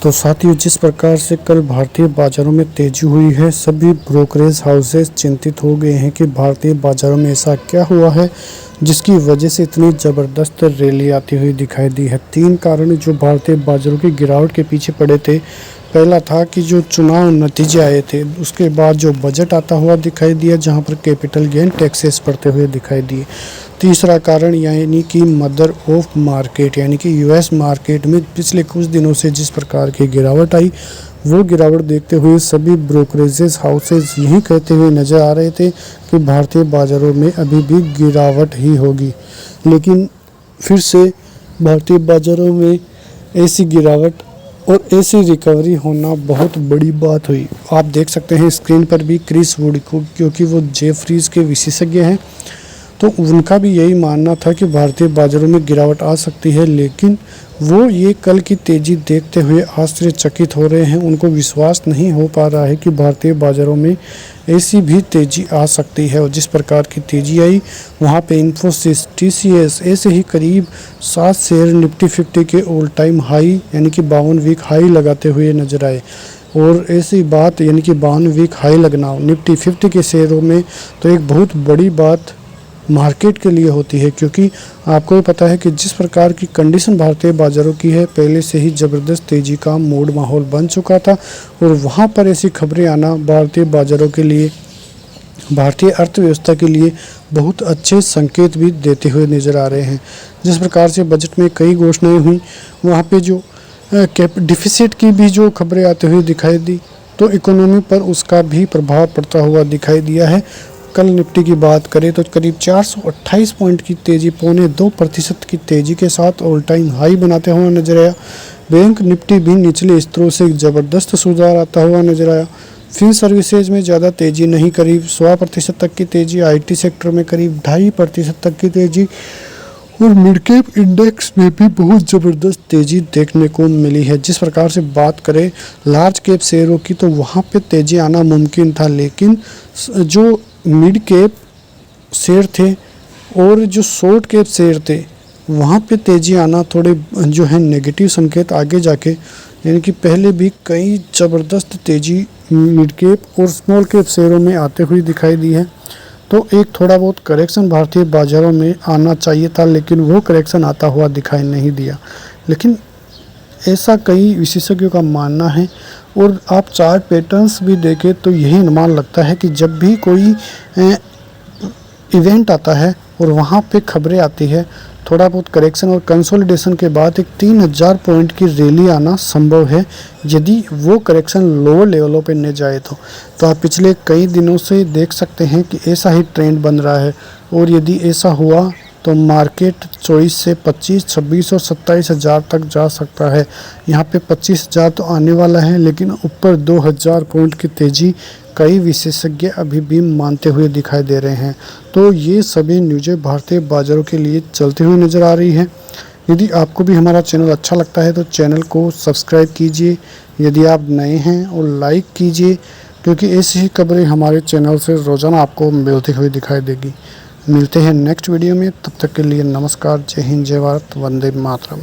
तो साथियों, जिस प्रकार से कल भारतीय बाजारों में तेजी हुई है, सभी ब्रोकरेज हाउसेस चिंतित हो गए हैं कि भारतीय बाजारों में ऐसा क्या हुआ है जिसकी वजह से इतनी ज़बरदस्त रैली आती हुई दिखाई दी है। 3 कारण जो भारतीय बाजारों की गिरावट के पीछे पड़े थे। पहला था कि जो चुनाव नतीजे आए थे, उसके बाद जो बजट आता हुआ दिखाई दिया, जहां पर कैपिटल गेन टैक्सेस बढ़ते हुए दिखाई दिए। तीसरा कारण यानी कि मदर ऑफ मार्केट यानी कि यूएस मार्केट में पिछले कुछ दिनों से जिस प्रकार की गिरावट आई, वो गिरावट देखते हुए सभी ब्रोकरेजेस हाउसेस यही कहते हुए नज़र आ रहे थे कि भारतीय बाज़ारों में अभी भी गिरावट ही होगी। लेकिन फिर से भारतीय बाज़ारों में ऐसी गिरावट और ऐसी रिकवरी होना बहुत बड़ी बात हुई। आप देख सकते हैं स्क्रीन पर भी क्रिस वुड को, क्योंकि वो जेफरीज के विशेषज्ञ हैं, तो उनका भी यही मानना था कि भारतीय बाज़ारों में गिरावट आ सकती है। लेकिन वो ये कल की तेज़ी देखते हुए आश्चर्यचकित हो रहे हैं। उनको विश्वास नहीं हो पा रहा है कि भारतीय बाज़ारों में ऐसी भी तेज़ी आ सकती है। और जिस प्रकार की तेज़ी आई, वहाँ पे इन्फोसिस, टीसीएस ऐसे ही करीब 7 शेयर निफ्टी 50 के ऑल टाइम हाई यानी कि 52 वीक हाई लगाते हुए नजर आए। और ऐसी बात यानी कि 52 वीक हाई लगना निफ्टी 50 के शेयरों में तो एक बहुत बड़ी बात मार्केट के लिए होती है, क्योंकि आपको पता है कि जिस प्रकार की कंडीशन भारतीय बाज़ारों की है, पहले से ही ज़बरदस्त तेज़ी का मूड माहौल बन चुका था। और वहाँ पर ऐसी खबरें आना भारतीय बाज़ारों के लिए, भारतीय अर्थव्यवस्था के लिए बहुत अच्छे संकेत भी देते हुए नज़र आ रहे हैं। जिस प्रकार से बजट में कई घोषणाएँ हुई, वहाँ पर जो डिफिसिट की भी जो खबरें आते हुए दिखाई दी, तो इकोनॉमी पर उसका भी प्रभाव पड़ता हुआ दिखाई दिया है। कल निफ्टी की बात करें तो करीब 428 पॉइंट की तेज़ी, 0.25% की तेज़ी के साथ ऑल टाइम हाई बनाते हुए नजर आया। बैंक निफ्टी भी निचले स्तरों से ज़बरदस्त सुधार आता हुआ नजर आया। फिन सर्विसेज में ज़्यादा तेज़ी नहीं, करीब 100% तक की तेज़ी। आईटी सेक्टर में करीब 2.5% तक की तेज़ी। और मिड कैप इंडेक्स में भी बहुत ज़बरदस्त तेज़ी देखने को मिली है। जिस प्रकार से बात करें लार्ज कैप शेयरों की, तो वहाँ पे तेज़ी आना मुमकिन था, लेकिन जो मिड कैप शेयर थे और जो शॉर्ट कैप शेयर थे, वहाँ पे तेज़ी आना थोड़े जो है नेगेटिव संकेत आगे जाके, यानी कि पहले भी कई ज़बरदस्त तेज़ी मिड कैप और स्मॉल कैप शेयरों में आते हुए दिखाई दी है। तो एक थोड़ा बहुत करेक्शन भारतीय बाज़ारों में आना चाहिए था, लेकिन वो करेक्शन आता हुआ दिखाई नहीं दिया। लेकिन ऐसा कई विशेषज्ञों का मानना है। और आप चार्ट पैटर्न्स भी देखें तो यही अनुमान लगता है कि जब भी कोई इवेंट आता है और वहाँ पे खबरें आती है, थोड़ा बहुत करेक्शन और कंसोलिडेशन के बाद एक 3000 पॉइंट की रैली आना संभव है, यदि वो करेक्शन लोअर लेवलों पे न जाए तो आप पिछले कई दिनों से देख सकते हैं कि ऐसा ही ट्रेंड बन रहा है। और यदि ऐसा हुआ तो मार्केट 24 से 25, 26 और 27 हज़ार तक जा सकता है। यहाँ पे 25 हज़ार तो आने वाला है, लेकिन ऊपर 2000 पॉइंट की तेज़ी कई विशेषज्ञ अभी भी मानते हुए दिखाई दे रहे हैं। तो ये सभी न्यूज़ें भारतीय बाज़ारों के लिए चलती हुई नज़र आ रही है। यदि आपको भी हमारा चैनल अच्छा लगता है तो चैनल को सब्सक्राइब कीजिए, यदि आप नए हैं, और लाइक कीजिए, क्योंकि ऐसी ही खबरें हमारे चैनल से रोज़ाना आपको मिलती हुई दिखाई देगी। मिलते हैं नेक्स्ट वीडियो में, तब तक के लिए नमस्कार। जय हिंद, जय भारत, वंदे मातरम।